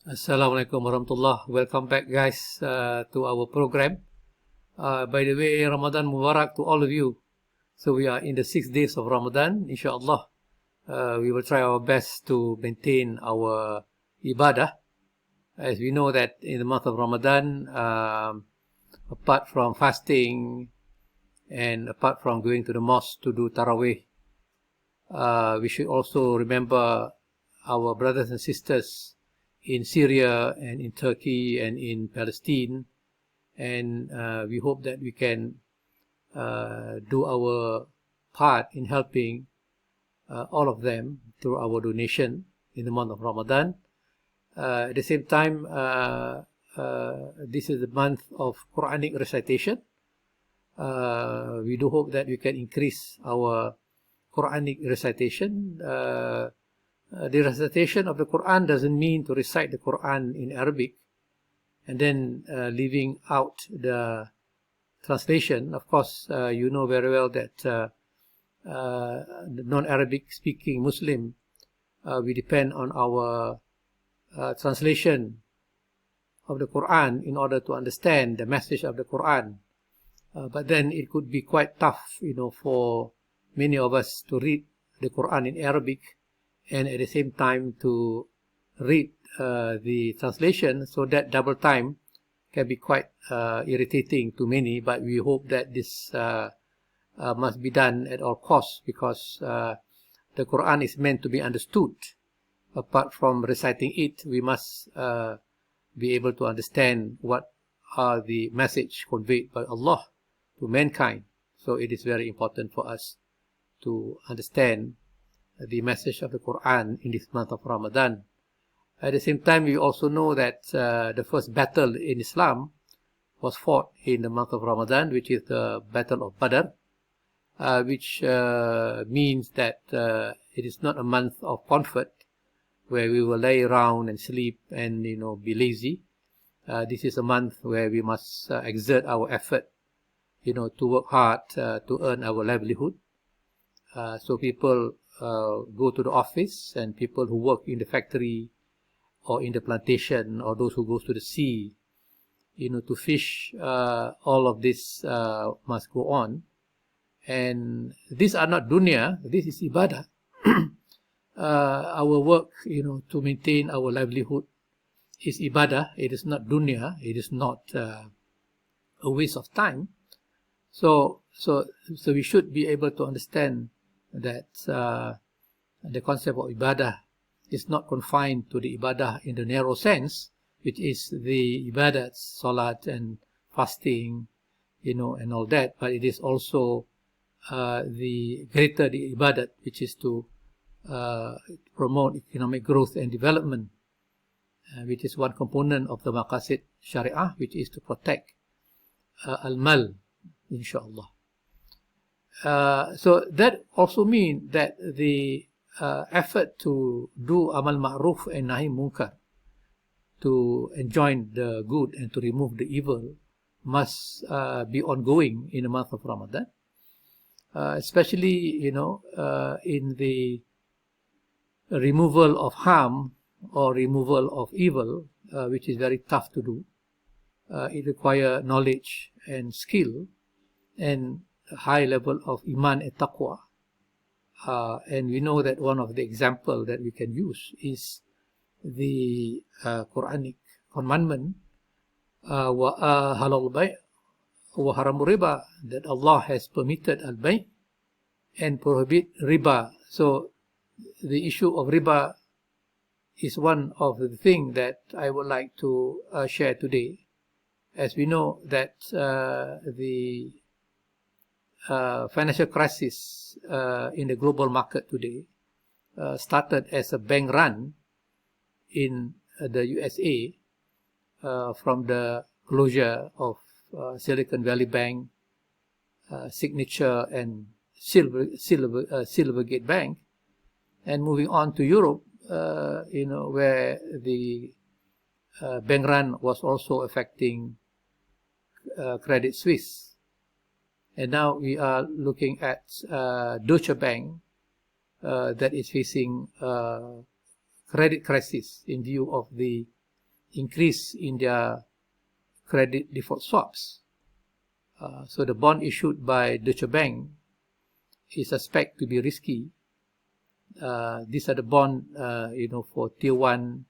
Assalamualaikum warahmatullah. Welcome back, guys, to our program. By the way, Ramadan Mubarak to all of you. So we are in the 6 days of Ramadan, inshallah. We will try our best to maintain our ibadah. As we know that in the month of Ramadan, apart from fasting and apart from going to the mosque to do tarawih, we should also remember our brothers and sisters in Syria and in Turkey and in Palestine, and we hope that we can do our part in helping all of them through our donation in the month of Ramadan. At the same time, this is the month of Quranic recitation. We do hope that we can increase our Quranic recitation. The recitation of the Quran doesn't mean to recite the Quran in Arabic and then leaving out the translation. Of course, you know very well that the non-Arabic speaking Muslim, we depend on our translation of the Quran in order to understand the message of the Quran. But then it could be quite tough, for many of us to read the Quran in Arabic and at the same time to read the translation, so that double time can be quite irritating to many, but we hope that this must be done at all costs, because the Quran is meant to be understood. Apart from reciting it, we must be able to understand what are the message conveyed by Allah to mankind. So it is very important for us to understand the message of the Quran in this month of Ramadan. At the same time, we also know that the first battle in Islam was fought in the month of Ramadan, which is the Battle of Badr, which means that it is not a month of comfort where we will lay around and sleep and be lazy. This is a month where we must exert our effort, to work hard to earn our livelihood. So people go to the office, and people who work in the factory or in the plantation, or those who go to the sea, to fish, all of this must go on. And these are not dunya, this is ibadah. Our work, to maintain our livelihood is ibadah. It is not dunya. It is not a waste of time. So we should be able to understand that the concept of ibadah is not confined to the ibadah in the narrow sense, which is the ibadat, salat and fasting, and all that, but it is also the greater the ibadat, which is to promote economic growth and development, which is one component of the maqasid sharia, which is to protect al-mal, inshallah. So that also means that the effort to do amal ma'ruf and nahi munkar, to enjoin the good and to remove the evil, must be ongoing in the month of Ramadan, especially in the removal of harm or removal of evil, which is very tough to do. It requires knowledge and skill and a high level of iman and taqwa. And we know that one of the examples that we can use is the Quranic commandment, wa halal bay' wa haram riba, that Allah has permitted al-bay' and prohibit riba. So the issue of riba is one of the things that I would like to share today. As we know that the financial crisis in the global market today started as a bank run in the USA from the closure of Silicon Valley Bank, Signature and Silvergate Bank, and moving on to Europe, where the bank run was also affecting Credit Suisse. And now we are looking at Deutsche Bank that is facing credit crisis in view of the increase in their credit default swaps. So the bond issued by Deutsche Bank is suspected to be risky. These are the bond, for Tier 1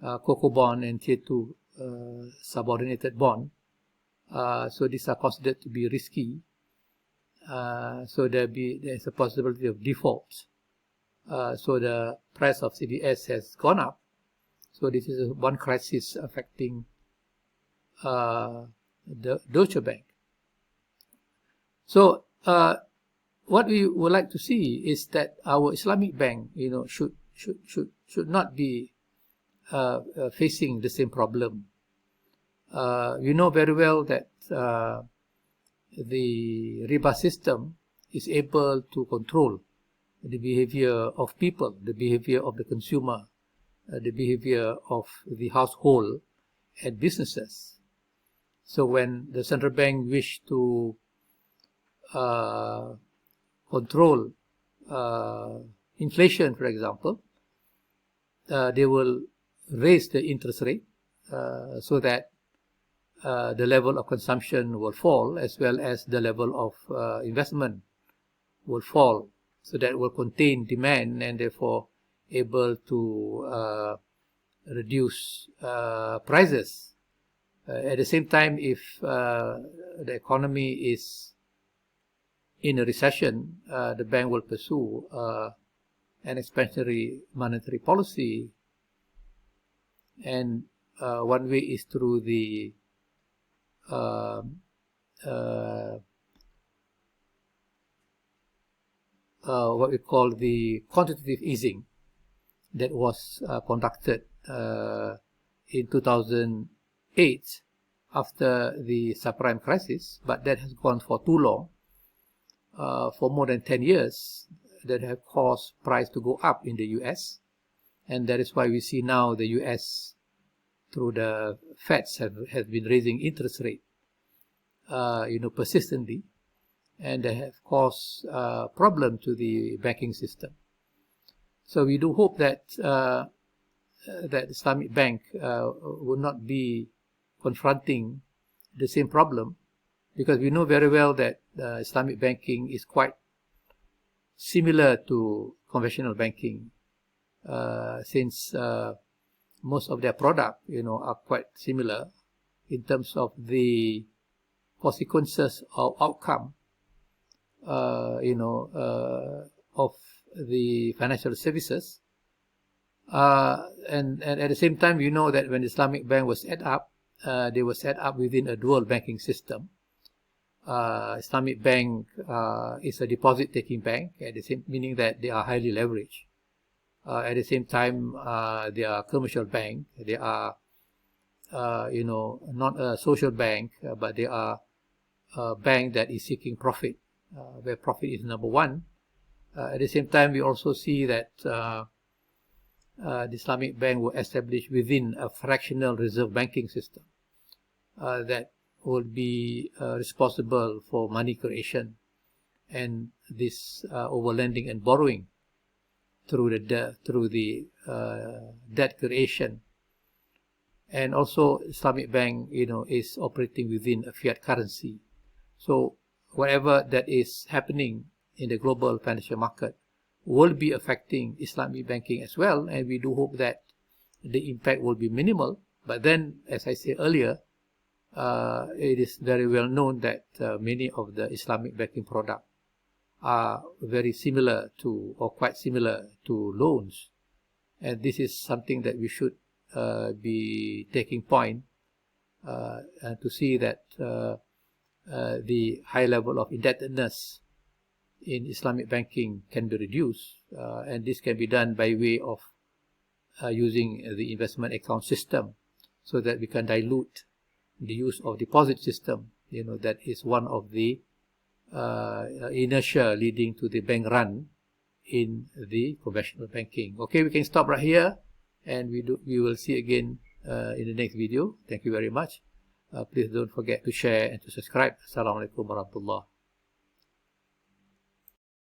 CoCo bond and Tier 2 subordinated bond. So these are considered to be risky. So there's a possibility of default. So the price of CDS has gone up. So this is one crisis affecting the Deutsche Bank. So what we would like to see is that our Islamic bank, should not be facing the same problem. We know very well that the Riba system is able to control the behavior of people, the behavior of the consumer, the behavior of the household and businesses. So when the central bank wish to control inflation, for example, they will raise the interest rate so that the level of consumption will fall, as well as the level of investment will fall. So that will contain demand and therefore able to reduce prices. At the same time, if the economy is in a recession, the bank will pursue an expansionary monetary policy, and one way is through the what we call the quantitative easing that was conducted in 2008 after the subprime crisis, but that has gone for too long, for more than 10 years, that have caused price to go up in the US, and that is why we see now the US through the Feds has been raising interest rate persistently, and they have caused problem to the banking system. So we do hope that that Islamic Bank will not be confronting the same problem, because we know very well that Islamic banking is quite similar to conventional banking, since most of their product are quite similar in terms of the consequences or outcome of the financial services, and at the same time, we know that when the Islamic Bank was set up, they were set up within a dual banking system. Islamic Bank is a deposit-taking bank, meaning that they are highly leveraged. At the same time, they are a commercial bank. They are, not a social bank, but they are a bank that is seeking profit, where profit is number one. At the same time, we also see that the Islamic Bank will establish within a fractional reserve banking system that will be responsible for money creation and this overlending and borrowing through the debt creation. And also Islamic Bank is operating within a fiat currency. So whatever that is happening in the global financial market will be affecting Islamic banking as well, and we do hope that the impact will be minimal. But then, as I said earlier, it is very well known that many of the Islamic banking products are very similar to, or quite similar to, loans, and this is something that we should be taking point to see that the high level of indebtedness in Islamic banking can be reduced, and this can be done by way of using the investment account system, so that we can dilute the use of deposit system. That is one of the inertia leading to the bank run in the conventional banking. Okay, we can stop right here, and we will see again in the next video. Thank you very much. Please don't forget to share and to subscribe. Assalamualaikum warahmatullahi wabarakatuh.